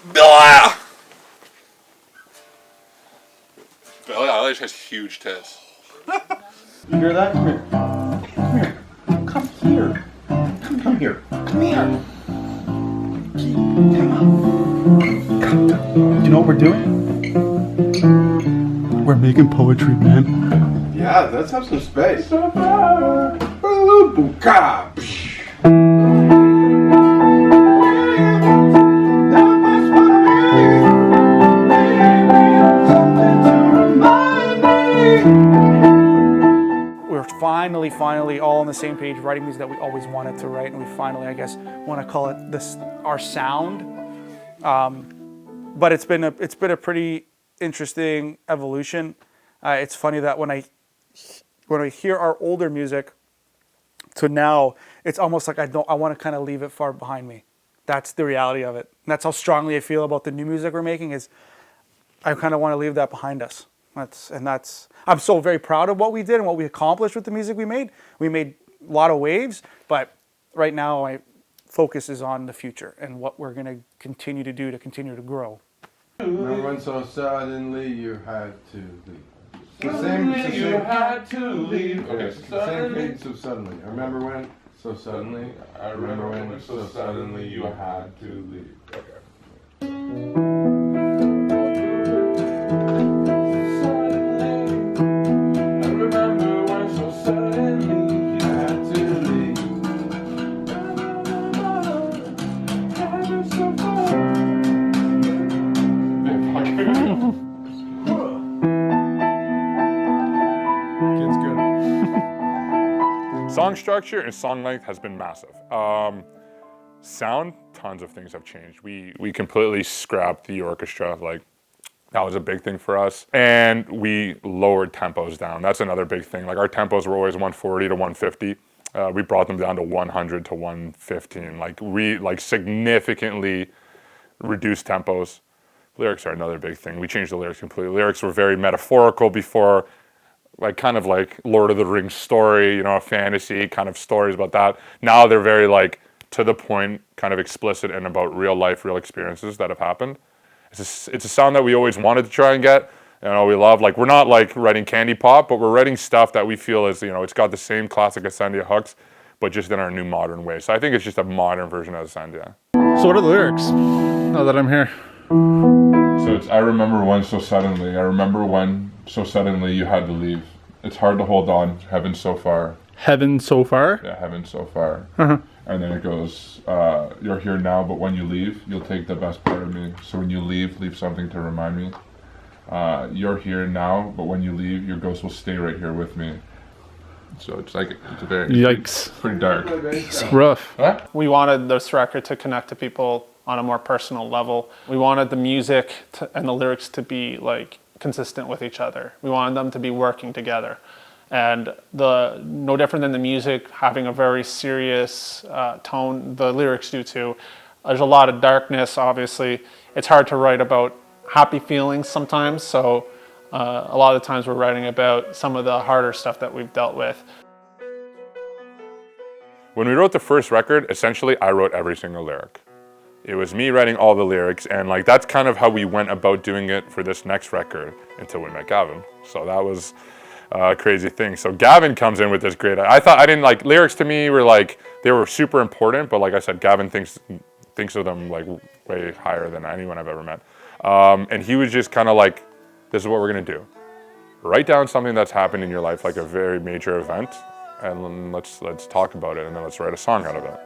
Billie Eilish has huge tits. You hear that? Come here. Come here. Come here. Come here. Come here. Come on. Do you know what we're doing? We're making poetry, man. Yeah, let's have some space. We're finally all on the same page, writing music that we always wanted to write, and we finally, I guess, want to call it this our sound. But it's been a pretty interesting evolution. It's funny that when I hear our older music to now, it's almost like I want to kind of leave it far behind me. That's the reality of it. And that's how strongly I feel about the new music we're making. Is I kind of want to leave that behind us. I'm so very proud of what we did and what we accomplished with the music we made. We made a lot of waves, but right now my focus is on the future and what we're going to continue to do to continue to grow. Remember when so suddenly you had to leave? You had to leave. Okay, it's the same cadence of suddenly. I remember when so suddenly. I remember when so suddenly you had to leave. Okay. Song structure and song length has been massive. Sound, tons of things have changed. We completely scrapped the orchestra. Like, that was a big thing for us. And we lowered tempos down. That's another big thing. Like, our tempos were always 140 to 150. We brought them down to 100 to 115. Like significantly reduced tempos. Lyrics are another big thing. We changed the lyrics completely. Lyrics were very metaphorical before, like kind of like Lord of the Rings story, a fantasy kind of stories about that. Now they're very like to the point, kind of explicit and about real life, real experiences that have happened. It's a sound that we always wanted to try and get. We love, like, we're not like writing candy pop, but we're writing stuff that we feel is, it's got the same classic Ascendia hooks, but just in our new modern way. So I think it's just a modern version of Ascendia. So what are the lyrics, now that I'm here? So it's, I remember when so suddenly. I remember when so suddenly you had to leave. It's hard to hold on. Heaven so far. Heaven so far? Yeah, heaven so far. Uh-huh. And then it goes, you're here now, but when you leave, you'll take the best part of me. So when you leave something to remind me. You're here now, but when you leave, your ghost will stay right here with me. So it's like, it's a very... Yikes. Pretty dark. Rough. Huh? We wanted this record to connect to people on a more personal level. We wanted the music and the lyrics to be like consistent with each other. We wanted them to be working together. And no different than the music having a very serious tone, the lyrics do too. There's a lot of darkness, obviously. It's hard to write about happy feelings sometimes, so a lot of the times we're writing about some of the harder stuff that we've dealt with. When we wrote the first record, essentially I wrote every single lyric. It was me writing all the lyrics, and like that's kind of how we went about doing it for this next record until we met Gavin. So that was a crazy thing. So Gavin comes in with this great, I didn't like, lyrics to me were like, they were super important, but like I said, Gavin thinks of them like way higher than anyone I've ever met. And he was just kind of like, this is what we're gonna do. Write down something that's happened in your life, like a very major event, and let's talk about it, and then let's write a song out of it.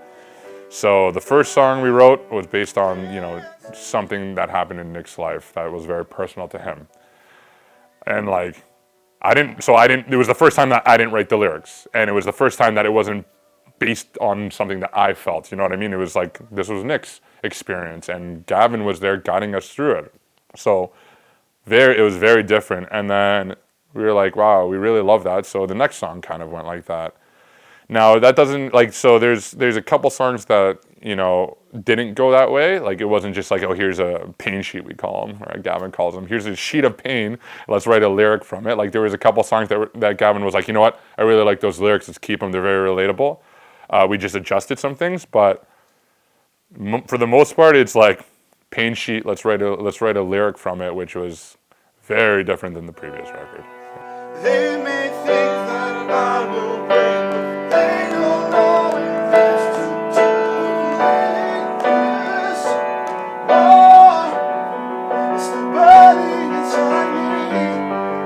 So the first song we wrote was based on, something that happened in Nick's life that was very personal to him. And like, it was the first time that I didn't write the lyrics, and it was the first time that it wasn't based on something that I felt, you know what I mean? It was like, this was Nick's experience, and Gavin was there guiding us through it. So it was very different, and then we were like, wow, we really love that, so the next song kind of went like that. Now, that doesn't, like, so there's a couple songs that, didn't go that way. Like, it wasn't just like, oh, here's a pain sheet, we call them, or Gavin calls them. Here's a sheet of pain, let's write a lyric from it. Like, there was a couple songs that Gavin was like, you know what, I really like those lyrics, let's keep them, they're very relatable. We just adjusted some things, but for the most part, it's like, pain sheet. Let's write a lyric from it, which was very different than the previous record. They may think that I will break, but they don't know if it's too late. This war is still burning inside me.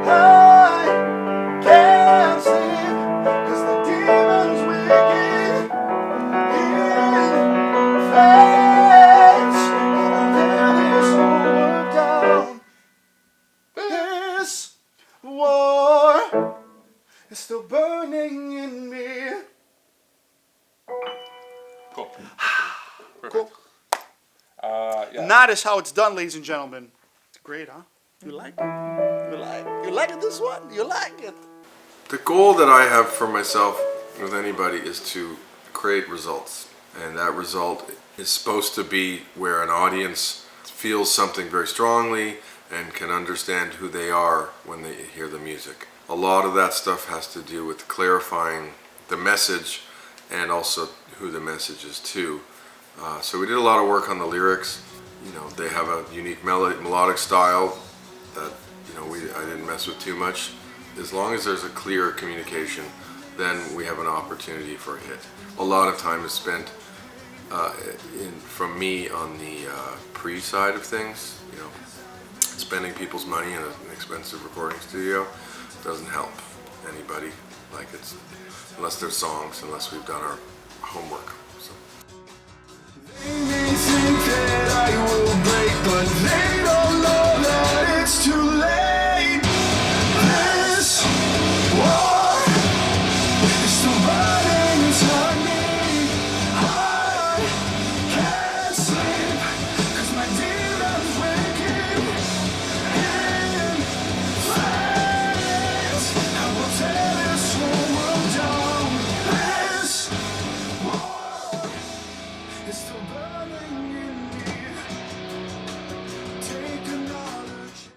I can't sleep 'cause the demon's wicked in flames. I won't let this whole world down. This war is still burning in me. Cool. Cool. Yeah. And that is how it's done, ladies and gentlemen. It's great, huh? You like it? You like it, this one? You like it? The goal that I have for myself with anybody is to create results. And that result is supposed to be where an audience feels something very strongly and can understand who they are when they hear the music. A lot of that stuff has to do with clarifying the message and also who the message is to. So we did a lot of work on the lyrics. You know, they have a unique melodic style that, you know, I didn't mess with too much. As long as there's a clear communication, then we have an opportunity for a hit. A lot of time is spent from me on the pre-side of things. You know, spending people's money in an expensive recording studio doesn't help anybody. Like, it's unless there's songs, unless we've done our homework. So. They may think that I will break, but they don't know that it's too late. This war is still burning inside me. I can't sleep 'cause my demon's waking in flames. I will tear this whole world down. This war is still burning in